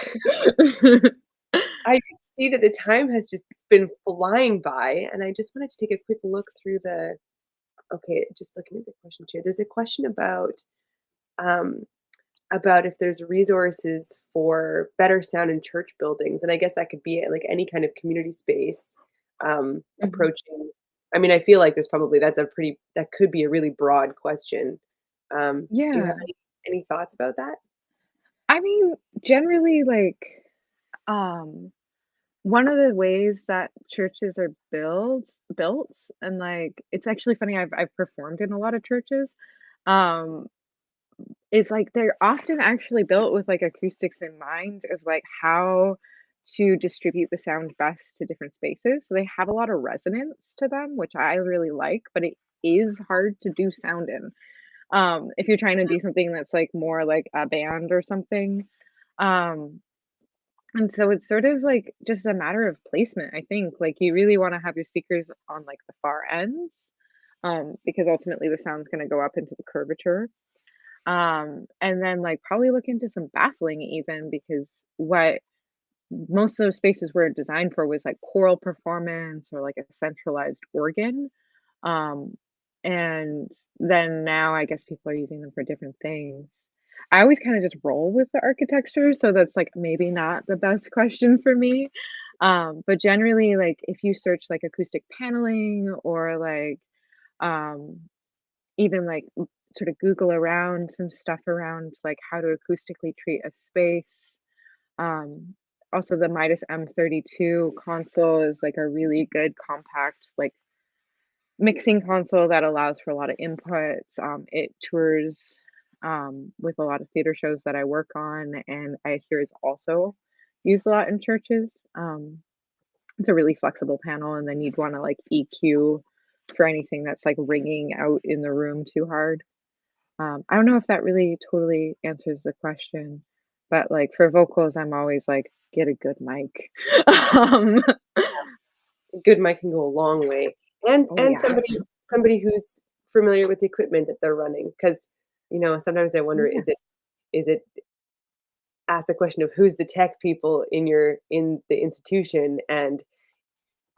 I just see that the time has just been flying by, and I just wanted to take a quick look through the okay, just looking at the questions here. There's a question um, about if there's resources for better sound in church buildings, and I guess that could be like any kind of community space
Mhm.
approaching. I mean, I feel like that could be a really broad question. Do you
Yeah.
have any thoughts about that?
I mean, generally, like, um, one of the ways that churches are built, and like, it's actually funny. I've performed in a lot of churches. Um, is like they're often actually built with like acoustics in mind of like how to distribute the sound best to different spaces. So they have a lot of resonance to them, which I really like, but it is hard to do sound in. If you're trying to do something that's like more like a band or something. Um, and so it's sort of like just a matter of placement, I think. Like you really want to have your speakers on like the far ends, because ultimately the sound's going to go up into the curvature. And then like probably look into some baffling even because what most of those spaces were designed for was like choral performance or like a centralized organ. Um, and then now I guess people are using them for different things. I always kind of just roll with the architecture, so that's like maybe not the best question for me. But generally, like if you search like acoustic paneling or like um, even like sort of Google around some stuff around like how to acoustically treat a space. Um, Also, the Midas M32 console is like a really good compact like mixing console that allows for a lot of inputs. It tours with a lot of theater shows that I work on, and I hear is also used a lot in churches. It's a really flexible panel, and then you'd want to like EQ for anything that's like ringing out in the room too hard. I don't know if that really totally answers the question, but like for vocals, I'm always like, get a good mic. um,
Good mic can go a long way, and
oh yeah,
somebody who's familiar with the equipment that they're running. Because sometimes I wonder,
yeah.
is it ask the question of who's the tech people in the institution, and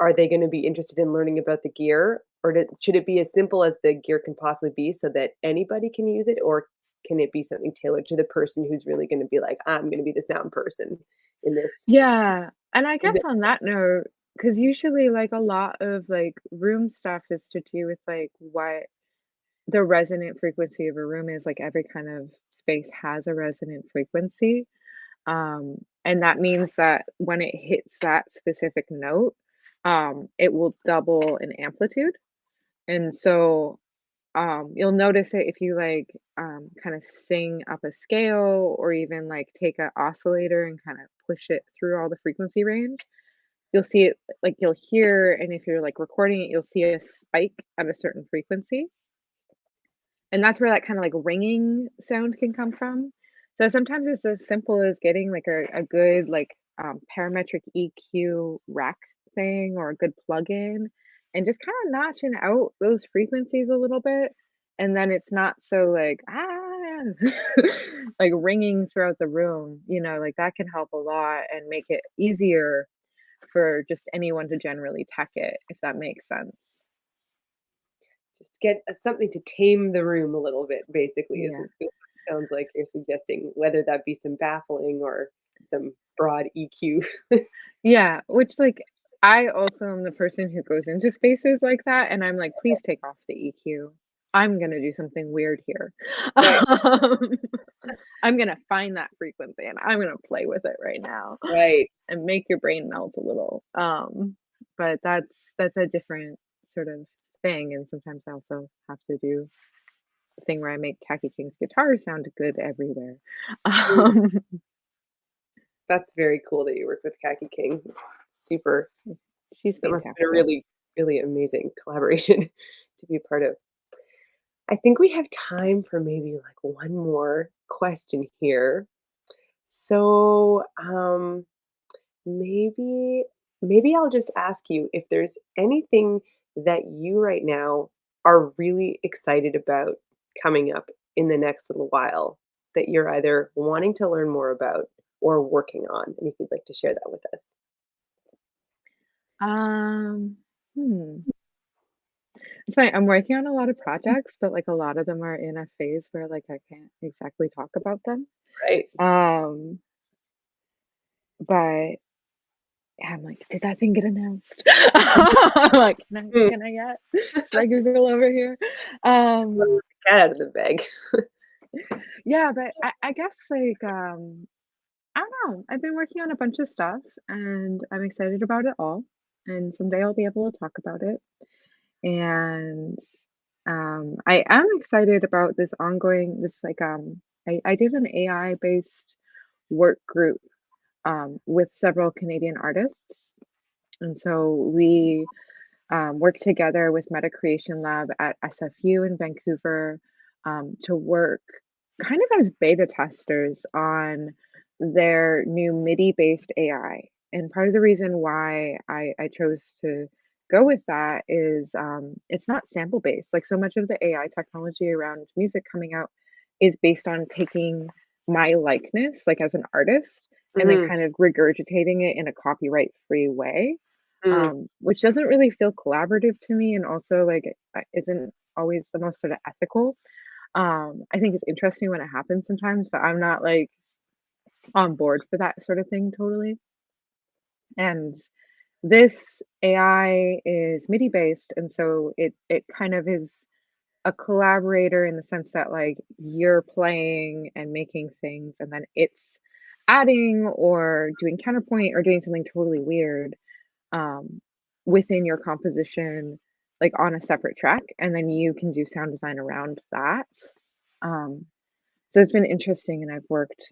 are they going to be interested in learning about the gear, or should it be as simple as the gear can possibly be, so that anybody can use it, or can it be something tailored to the person who's really going to be like, I'm going to be the sound person in this
Yeah, and I
in
guess
this.
on that note, because usually like a lot of like room stuff is to do with like what the resonant frequency of a room is. Like every kind of space has a resonant frequency. And that means that when it hits that specific note, it will double in amplitude. And so you'll notice it if you like kind of sing up a scale or even like take a oscillator and kind of push it through all the frequency range. You'll see it like you'll hear, and if you're like recording it, you'll see a spike at a certain frequency. And that's where that kinda, like, ringing sound can come from. So sometimes it's as simple as getting, like, a good, like, parametric EQ rack thing or a good plug-in, and just kinda notching out those frequencies a little bit, and then it's not so, like, "Ah," like, ringing throughout the room, like, that can help a lot and make it easier for just anyone to generally tech it, if that makes sense.
Just get something to tame the room a little bit, basically, is
Yeah.
what it sounds like you're suggesting, whether that be some baffling or some broad EQ.
Yeah, which, like, I also am the person who goes into spaces like that, and I'm like, "Please take off the EQ. I'm gonna do something weird here."
Right,
Um, I'm gonna find that frequency, and I'm gonna play with it right now
right.
and make your brain melt a little. But that's a different sort of thing, and sometimes I also have to do the thing where I make Khaki King's guitar sound good everywhere.
Mm,
Um,
that's very cool that you work with Khaki King. Super.
she's
That must have been a
fantastic.
really really amazing collaboration to be a part of. I think we have time for maybe like one more question here. So, maybe maybe I'll just ask you if there's anything that you right now are really excited about coming up in the next little while that you're either wanting to learn more about or working on, and if you'd like to share that with us.
Um, hmm. It's funny, I'm working on a lot of projects, but like a lot of them are in a phase where like I can't exactly talk about them.
Right?
Um, but yeah, I'm like, did that thing get announced? I'm like,
Mm,
can I should I Google over here? Um,
let the cat out of the bag.
yeah, but I guess like I don't know. I've been working on a bunch of stuff and I'm excited about it all. And someday I'll be able to talk about it. And I am excited about this ongoing this like I did an AI based work group with several Canadian artists. And so we worked together with Meta Creation Lab at SFU in Vancouver to work kind of as beta testers on their new MIDI based AI. And part of the reason why I chose to go with that is it's not sample based. Like so much of the AI technology around music coming out is based on taking my likeness, like as an artist, and then
Mhm,
kind of regurgitating it in a copyright free way,
mm,
which doesn't really feel collaborative to me and also like isn't always the most sort of ethical. I think it's interesting when it happens sometimes, but I'm not like on board for that sort of thing totally. And this AI is MIDI based, and so it kind of is a collaborator in the sense that like you're playing and making things, and then it's adding or doing counterpoint or doing something totally weird um, within your composition, like on a separate track, and then you can do sound design around that. Um, so it's been interesting, and I've worked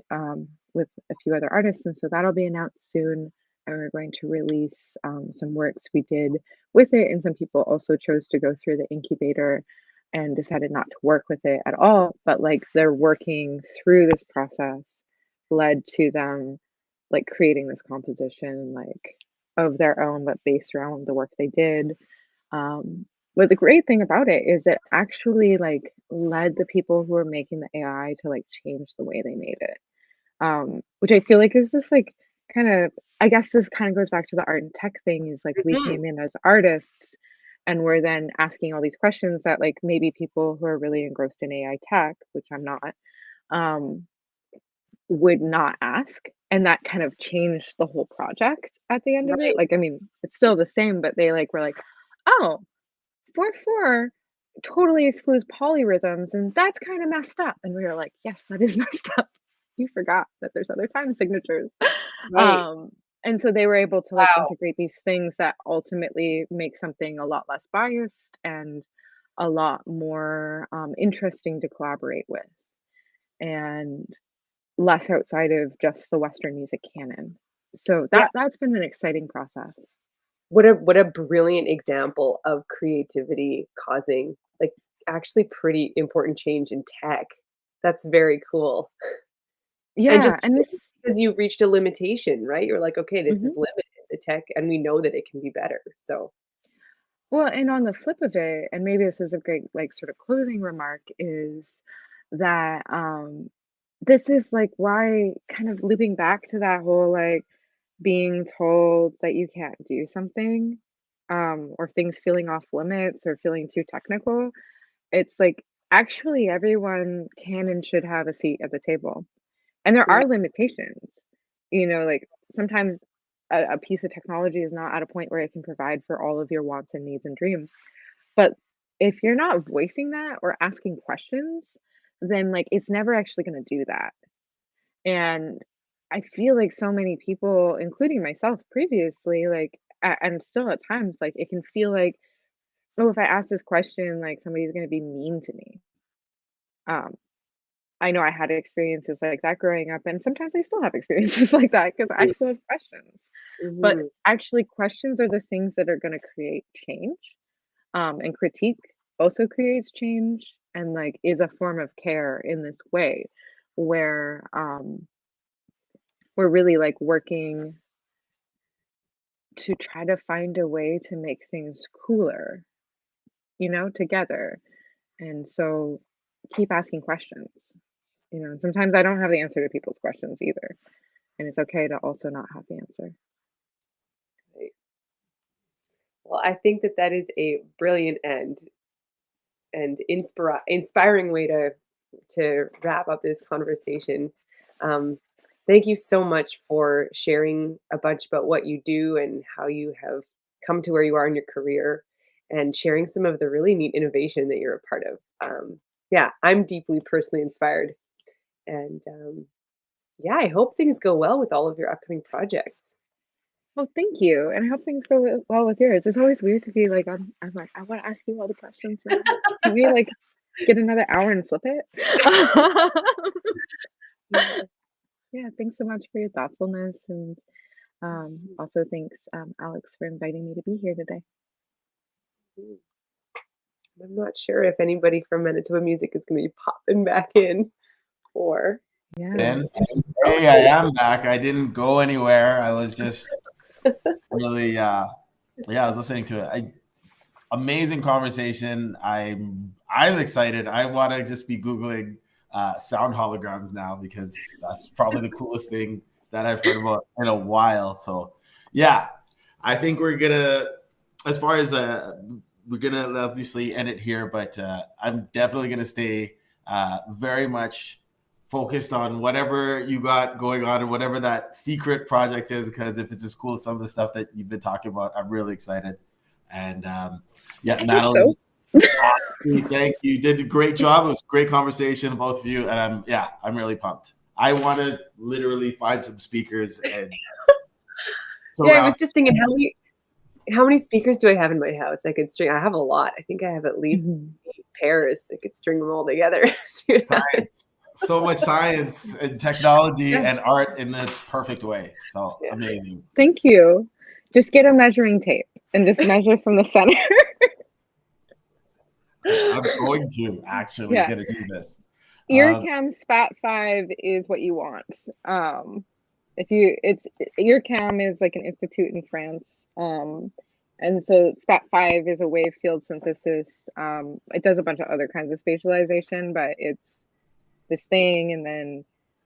with a few other artists, and so that'll be announced soon. And we're going to release some works we did with it, and some people also chose to go through the incubator and decided not to work with it at all. But like they're working through this process led to them like creating this composition like of their own, but based around the work they did. um, but the great thing about it is it actually like led the people who were making the AI to like change the way they made it. Which I feel like is this like kind of I guess this kind of goes back to the art and tech thing is like we
mhm,
came in as artists and we're then asking all these questions that like maybe people who are really engrossed in AI tech, which I'm not, um, would not ask. And that kind of changed the whole project at the end of it.
right,
Like, I mean, it's still the same, but they like were like, oh, 4/4 totally excludes polyrhythms, and that's kinda messed up, and we were like, "Yes, that is messed up. You forgot that there's other time signatures."
right.
And so they were able to, like,
Wow.
integrate these things that ultimately make something a lot less biased and a lot more, interesting to collaborate with, and less outside of just the Western music canon. So
Yeah.
that's been an exciting process.
What a brilliant example of creativity causing, like, actually pretty important change in tech. That's very cool. And just
Yeah, and this is
because you reached a limitation, right? You're like, "Okay, this is
mhm.
limited, the tech, and we know that it can be better." So
Well, and on the flip of it, and maybe this is a great like sort of closing remark, is that this is like why kind of looping back to that whole like being told that you can't do something, or things feeling off limits or feeling too technical. It's like actually everyone can and should have a seat at the table. And there
right,
are limitations. Like sometimes a piece of technology is not at a point where it can provide for all of your wants and needs and dreams. But if you're not voicing that or asking questions, then like it's never actually going to do that. And I feel like so many people, including myself previously, like, and still at times, like it can feel like, oh, if I ask this question, like somebody's going to be mean to me. Um, I know I had experiences like that growing up, and sometimes I still have experiences like that because I still have questions. But
Mhm.
actually, questions are the things that are going to create change. And critique also creates change and like is a form of care in this way where we're really like working to try to find a way to make things cooler, together. And so keep asking questions, and sometimes I don't have the answer to people's questions either. And it's okay to also not have the answer.
Right. Well, I think that that is a brilliant end and inspiring way to wrap up this conversation. Um, Thank you so much for sharing a bunch about what you do and how you have come to where you are in your career, and sharing some of the really neat innovation that you're a part of. Yeah, I'm deeply personally inspired, and yeah, I hope things go well with all of your upcoming projects.
Well, thank you. And I hope things go well with yours. It's always weird to be like, I'm like, I want to ask you all the questions now. Can we like get another hour and flip it?
Yeah.
Yeah, thanks so much for your thoughtfulness. And also thanks, Alex, for inviting me to be here today.
Mhm. I'm not sure if anybody from Manitoba Music is going to be popping back in, or
Yeah.
And hey, I am back. I didn't go anywhere. I was just really, yeah, I was listening to it. Amazing conversation. I'm excited. I want to just be googling sound holograms now because that's probably the coolest thing that I've heard about in a while. So, yeah, I think we're gonna, as far as we're gonna obviously end it here, but I'm definitely gonna stay very much focused on whatever you got going on and whatever that secret project is, because if it's as cool as some of the stuff that you've been talking about, I'm really excited. And yeah,
I hope
Madeline,
so.
thank you. You did a great job. It was a great conversation, both of you. And I'm really pumped. I want to literally find some speakers and
yeah, I
surround.
was just thinking how many speakers do I have in my house? I could string. I have a lot. I think I have at least
Mhm.
8 pairs. I could string them all together.
Science. So much science and technology
Yeah.
and art in the perfect way. So
Yeah.
amazing.
Thank you. Just get a measuring tape and just measure from the center.
I'm going to actually
Yeah.
gonna do this. Um,
Earcam Spat 5 is what you want. If you it's Earcam is like an institute in France. And so Spat 5 is a wave field synthesis. It does a bunch of other kinds of spatialization, but it's this thing, and then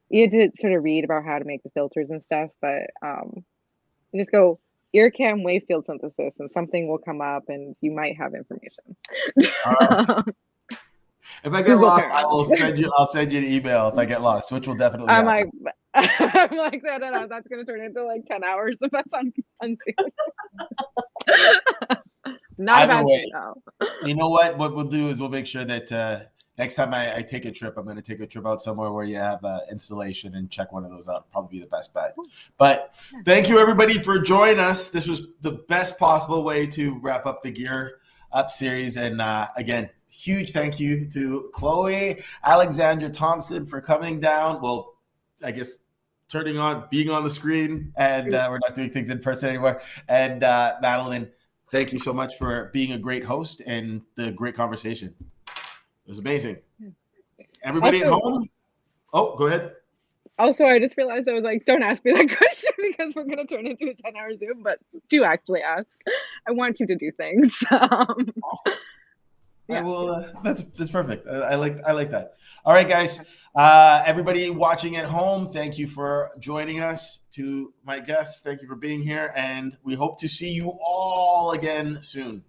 you had to sort of read about how to make the filters and stuff, but you just go Earcam wave field synthesis and something will come up and you might have information.
all right. If I get
Google
lost, I will
terms.
send you. I'll send you an email if I get lost, which will definitely
I'm
happen.
like, I'm like, no, that's gonna turn into like 10 hours if that's on Zoom. Not a
Either
bad
way,
thing though.
you know what? What we'll do is we'll make sure that next time I take a trip, I'm going to take a trip out somewhere where you have installation and check one of those out. Probably be the best bet. But
Yeah.
thank you everybody for joining us. This was the best possible way to wrap up the Gear Up series. And again, huge thank you to Chloe Alexandra Thompson for coming down. Well, I guess being on the screen, and we're not doing things in person anymore. And Madeline, thank you so much for being a great host and the great conversation. It was amazing. Everybody at
Also,
home? Oh, go ahead.
I just realized I was like, don't ask me that question because we're gonna turn into a 10-hour Zoom, but do actually ask. I want you to do things.
I
Yeah.
will. That's perfect. I like that. All right, guys. Everybody watching at home, thank you for joining us. To my guests, thank you for being here, and we hope to see you all again soon.